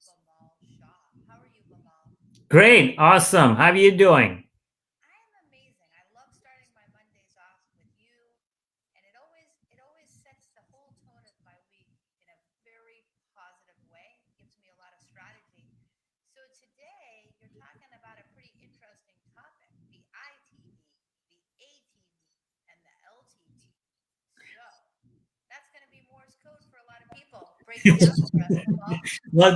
Bamal Shah. How are you, Bamal? Great, awesome. How are you doing? I am amazing. I love starting my Mondays off with you, and it always sets the whole tone of my week in a very positive way. Gives me a lot of strategy. So today you're talking about a pretty interesting topic: the ITV, the ATV, and the LTV. So that's going to be Morse code for a lot of people. Break it down for us, Bamal. Well,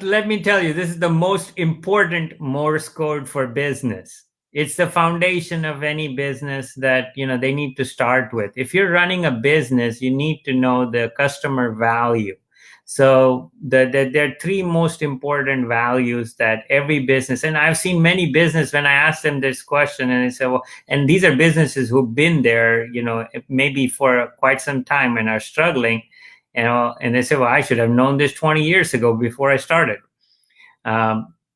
let me tell you, this is the most important Morse code for business. It's the foundation of any business that, they need to start with. If you're running a business, you need to know the customer value. So there are three most important values that every business, and I've seen many business when I ask them this question and they say, well, and these are businesses who've been there, maybe for quite some time and are struggling, and they say, well, I should have known this 20 years ago before I started.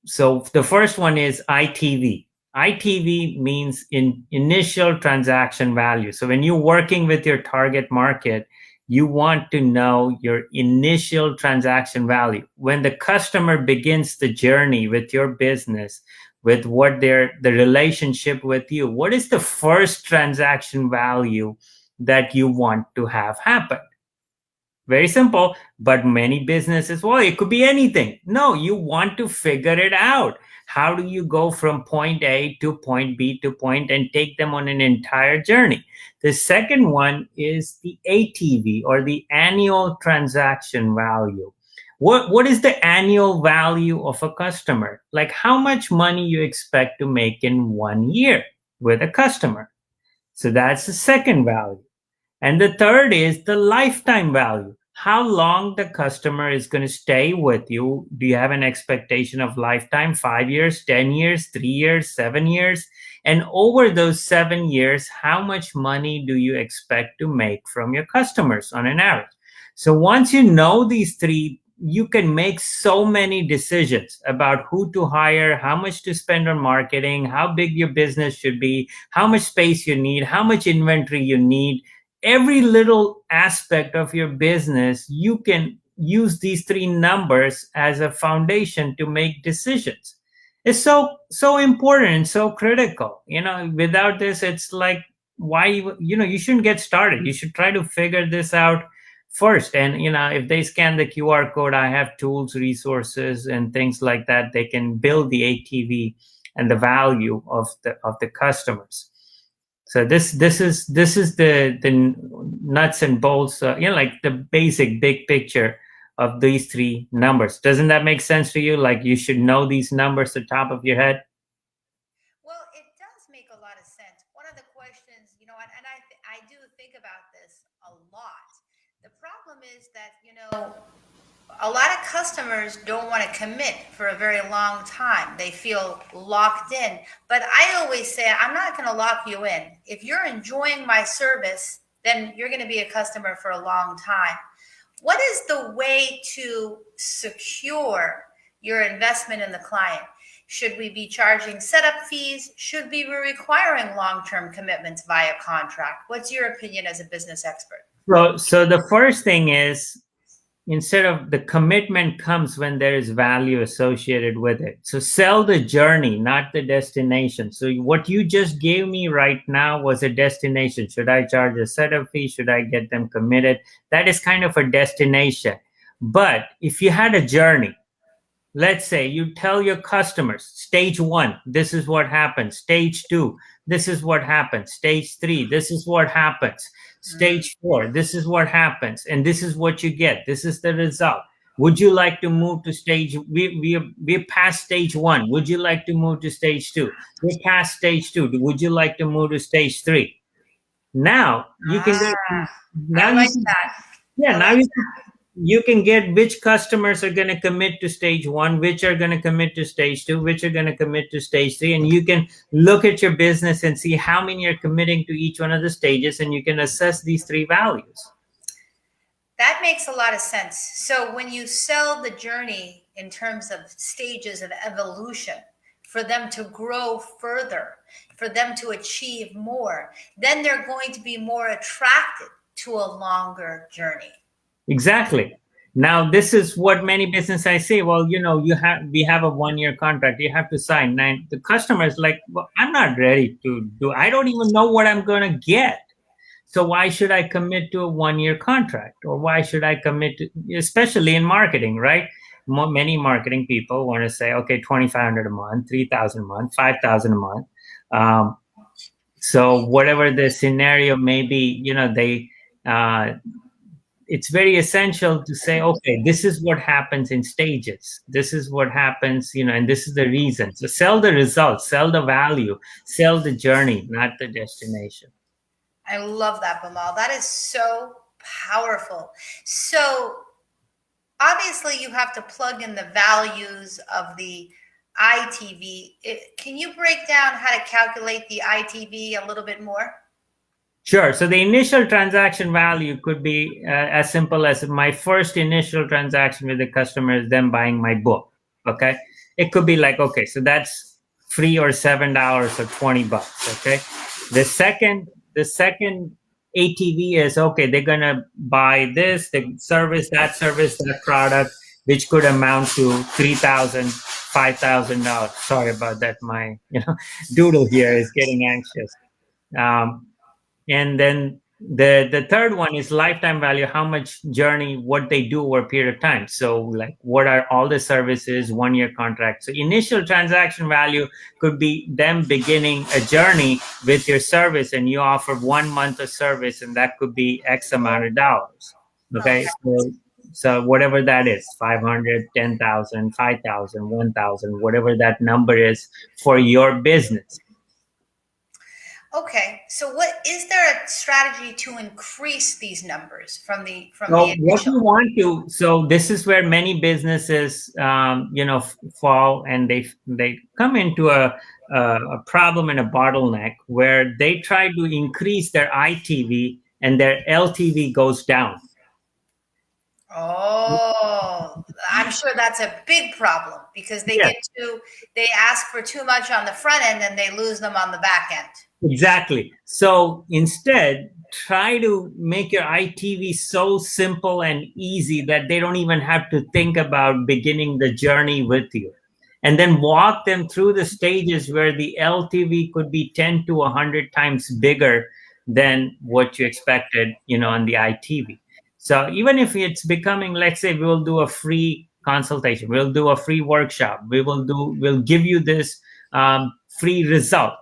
So the first one is ITV. ITV means initial transaction value. So when you're working with your target market, you want to know your initial transaction value. When the customer begins the journey with your business, with the relationship with you, what is the first transaction value that you want to have happen? Very simple, but many businesses, well, it could be anything. No, you want to figure it out. How do you go from point A to point B to point and take them on an entire journey? The second one is the ATV, or the annual transaction value. What is the annual value of a customer? Like how much money you expect to make in 1 year with a customer. So that's the second value. And the third is the lifetime value. How long the customer is going to stay with you. Do you have an expectation of lifetime? 5 years, 10 years, 3 years, 7 years? And over those 7 years, how much money do you expect to make from your customers on an average? So once you know these three, you can make so many decisions about who to hire, how much to spend on marketing, how big your business should be, how much space you need, how much inventory you need. Every little aspect of your business, you can use these three numbers as a foundation to make decisions. It's so important and so critical. Without this, it's like, why you shouldn't get started. You should try to figure this out first. And if they scan the QR code, I have tools, resources, and things like that. They can build the ATV and the value of the customers. So this is the nuts and bolts, like the basic big picture of these three numbers. Doesn't that make sense to you? Like you should know these numbers at the top of your head. Well, it does make a lot of sense. One of the questions, I do think about this a lot. The problem is that, a lot of customers don't want to commit for a very long time. They feel locked in. But I always say, I'm not going to lock you in. If you're enjoying my service, then you're going to be a customer for a long time. What is the way to secure your investment in the client? Should we be charging setup fees? Should we be requiring long-term commitments via contract? What's your opinion as a business expert? So the first thing is, instead of the commitment comes when there is value associated with it. So sell the journey, not the destination. So what you just gave me right now was a destination. Should I charge a setup fee? Should I get them committed? That is kind of a destination. But if you had a journey, let's say you tell your customers, stage one, this is what happens. Stage two, this is what happens. Stage three, this is what happens. Mm. Stage four, this is what happens. And this is what you get. This is the result. Would you like to move to stage? We're past stage one. Would you like to move to stage two? We're past stage two. Would you like to move to stage three? Now you can get, Ah, now I you like can, that. yeah, I now like you can get which customers are going to commit to stage one, which are going to commit to stage two, which are going to commit to stage three. And you can look at your business and see how many are committing to each one of the stages. And you can assess these three values. that makes a lot of sense. So when you sell the journey in terms of stages of evolution, for them to grow further, for them to achieve more, then they're going to be more attracted to a longer journey. Exactly. Now, this is what many business I say. Well, we have a 1 year contract. You have to sign. And the customer is like, well, I'm not ready to do. I don't even know what I'm going to get. So why should I commit to a 1 year contract, or why should I commit to, especially in marketing, right? Many marketing people want to say, okay, 2,500 a month, 3,000 a month, 5,000 a month. So whatever the scenario may be, it's very essential to say, okay, this is what happens in stages. This is what happens, and this is the reason. So sell the results, sell the value, sell the journey, not the destination. I love that, Bimal. That is so powerful. So obviously you have to plug in the values of the ITV. Can you break down how to calculate the ITV a little bit more? Sure. So the initial transaction value could be as simple as my first initial transaction with the customer is them buying my book. Okay. It could be like, okay, so that's free or $7 or $20. Okay. The second ATV is, okay, they're going to buy this, the service, that product, which could amount to $3,000, $5,000. Sorry about that. My doodle here is getting anxious. And then the third one is lifetime value, how much journey, what they do over a period of time. So like, what are all the services, 1 year contract. So initial transaction value could be them beginning a journey with your service, and you offer 1 month of service, and that could be X amount of dollars. Okay. So whatever that is, 500, 10,000, 5,000, 1,000, whatever that number is for your business. Okay, so is there a strategy to increase these numbers from the what you want to? So this is where many businesses, fall, and they come into a problem and a bottleneck where they try to increase their ITV and their LTV goes down. Oh, I'm sure that's a big problem because they ask for too much on the front end and they lose them on the back end. Exactly. So instead, try to make your ITV so simple and easy that they don't even have to think about beginning the journey with you. And then walk them through the stages where the LTV could be 10 to 100 times bigger than what you expected, on the ITV. So even if it's becoming, let's say we'll do a free consultation, we'll do a free workshop, we'll give you this free result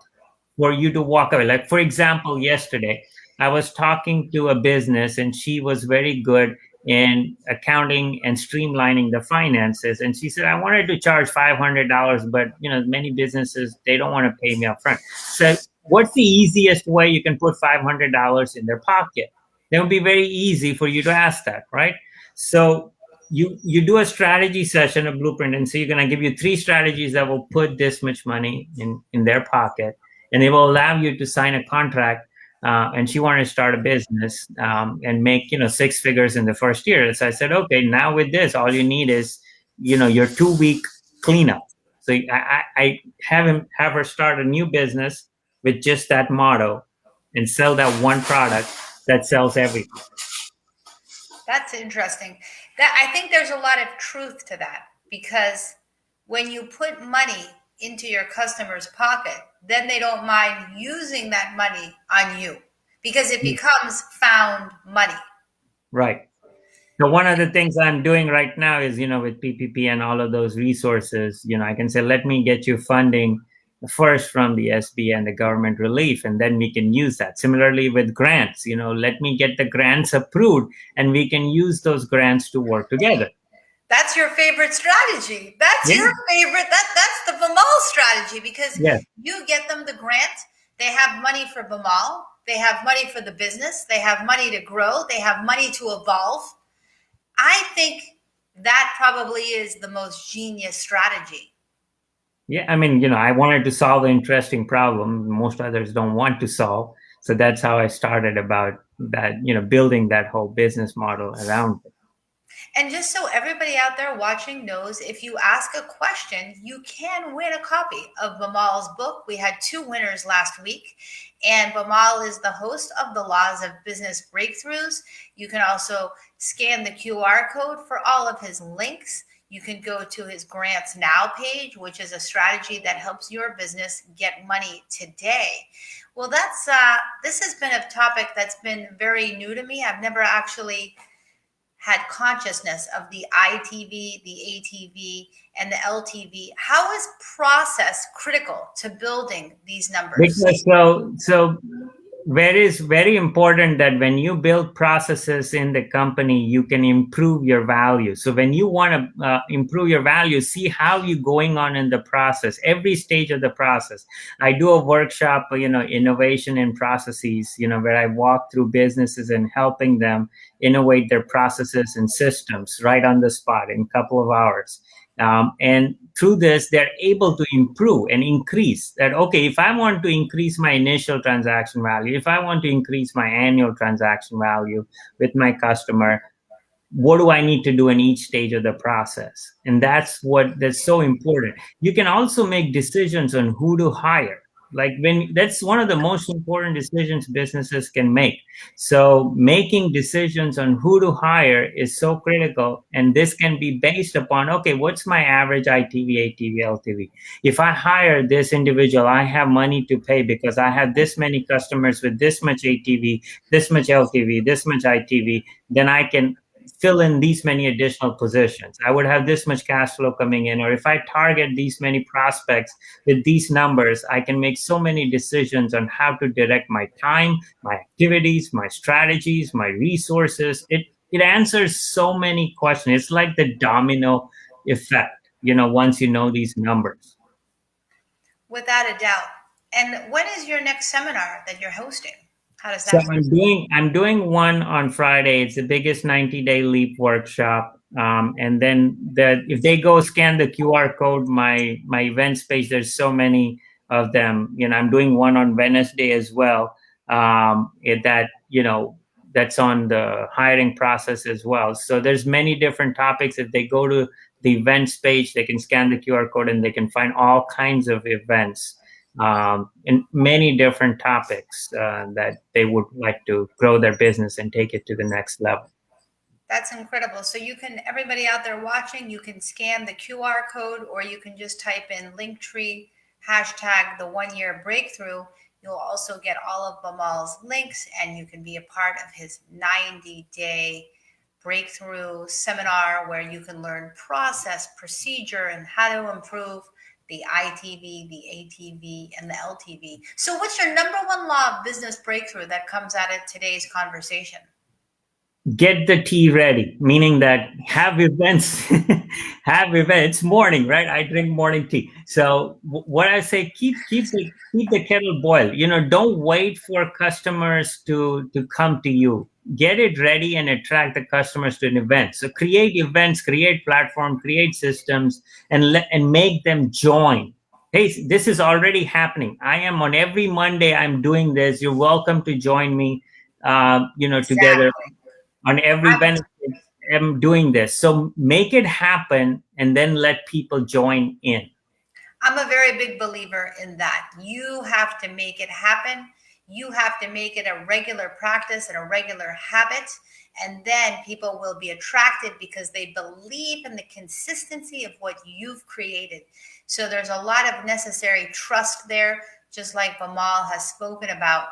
for you to walk away. Like, for example, yesterday, I was talking to a business and she was very good in accounting and streamlining the finances. And she said, I wanted to charge $500, but many businesses, they don't want to pay me up front. So what's the easiest way you can put $500 in their pocket? That would be very easy for you to ask that, right? So you do a strategy session, a blueprint, and so you're going to give you 3 strategies that will put this much money in their pocket. And it will allow you to sign a contract. And she wanted to start a business and make 6 figures in the first year. So I said, okay, now with this, all you need is your 2-week cleanup. So I have her start a new business with just that motto and sell that one product that sells everything. That's interesting. I think there's a lot of truth to that, because when you put money into your customer's pocket, then they don't mind using that money on you because it becomes found money. Right. So one of the things I'm doing right now is, with PPP and all of those resources, I can say, let me get you funding first from the SB and the government relief, and then we can use that. Similarly with grants, let me get the grants approved and we can use those grants to work together. That's your favorite strategy. That's your favorite. That's the Bimal strategy, because you get them the grant. They have money for Bimal. They have money for the business. They have money to grow. They have money to evolve. I think that probably is the most genius strategy. Yeah, I mean, I wanted to solve an interesting problem most others don't want to solve. So that's how I started about that, building that whole business model around it. And just so everybody out there watching knows, if you ask a question, you can win a copy of Bamal's book. We had 2 winners last week, and Bamal is the host of the Laws of Business Breakthroughs. You can also scan the QR code for all of his links. You can go to his Grants Now page, which is a strategy that helps your business get money today. Well, this has been a topic that's been very new to me. I've never actually had consciousness of the ITV, the ATV, and the LTV. How is process critical to building these numbers? Because so where is very important that when you build processes in the company, you can improve your value. So when you want to improve your value, see how you're going on in the process, every stage of the process. I do a workshop, innovation in processes, where I walk through businesses and helping them innovate their processes and systems right on the spot in a couple of hours. And through this, they're able to improve and increase that. Okay, if I want to increase my initial transaction value, if I want to increase my annual transaction value with my customer, what do I need to do in each stage of the process? And that's so important. You can also make decisions on who to hire. That's one of the most important decisions businesses can make. So making decisions on who to hire is so critical. And this can be based upon, okay, what's my average ITV, ATV, LTV? If I hire this individual, I have money to pay because I have this many customers with this much ATV, this much LTV, this much ITV, then I can fill in these many additional positions. I would have this much cash flow coming in. Or if I target these many prospects with these numbers, I can make so many decisions on how to direct my time, my activities, my strategies, my resources. It answers so many questions. It's like the domino effect, once you know these numbers. Without a doubt. And when is your next seminar that you're hosting? How does that work? I'm doing one on Friday. It's the biggest 90-day leap workshop. And then if they go scan the QR code, my events page, there's so many of them. I'm doing one on Wednesday as well. That's on the hiring process as well. So there's many different topics. If they go to the events page, they can scan the QR code and they can find all kinds of events. And many different topics that they would like to grow their business and take it to the next level. That's incredible. So everybody out there watching, you can scan the QR code, or you can just type in Linktree hashtag the 1 year breakthrough. You'll also get all of Bamal's links, and you can be a part of his 90-day breakthrough seminar where you can learn process, procedure, and how to improve the ITV, the ATV, and the LTV. So what's your number one law of business breakthrough that comes out of today's conversation? Get the tea ready, meaning that have events, morning, right? I drink morning tea. So what I say, keep the kettle boiled. Don't wait for customers to come to you. Get it ready and attract the customers to an event. So create events, create platform, create systems, and make them join. Hey, this is already happening. I am on every Monday. I'm doing this. You're welcome to join me. Exactly. Together on every benefit. I'm doing this. So make it happen, and then let people join in. I'm a very big believer in that. You have to make it happen. You have to make it a regular practice and a regular habit. And then people will be attracted because they believe in the consistency of what you've created. So there's a lot of necessary trust there, just like Bamal has spoken about.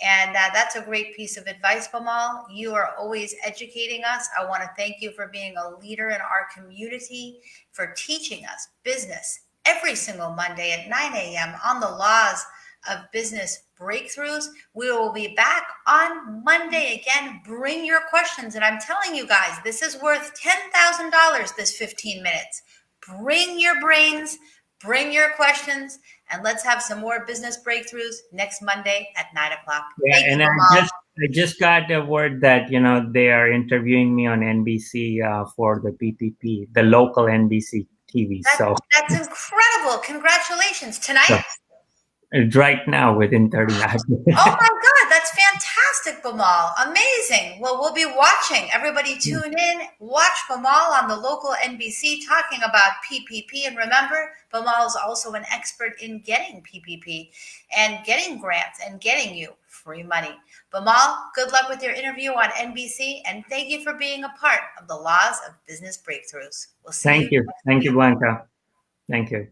And that's a great piece of advice, Bamal. You are always educating us. I want to thank you for being a leader in our community, for teaching us business every single Monday at 9 a.m. on the laws of business breakthroughs. We will be back on Monday again. Bring your questions. And I'm telling you guys, this is worth $10,000, this 15 minutes. Bring your brains, bring your questions, and let's have some more business breakthroughs next Monday at 9 o'clock. Yeah, and I just got a word that, they are interviewing me on NBC for the PPP, the local NBC TV. That's incredible. Congratulations. Tonight? Right now, within 30 hours. Oh my God, that's fantastic. Fantastic, Bamal. Amazing. Well, we'll be watching. Everybody tune in. Watch Bamal on the local NBC talking about PPP. And remember, Bamal is also an expert in getting PPP and getting grants and getting you free money. Bamal, good luck with your interview on NBC. And thank you for being a part of the Laws of Business Breakthroughs. We'll see Thank you. Thank you, Blanca. Thank you.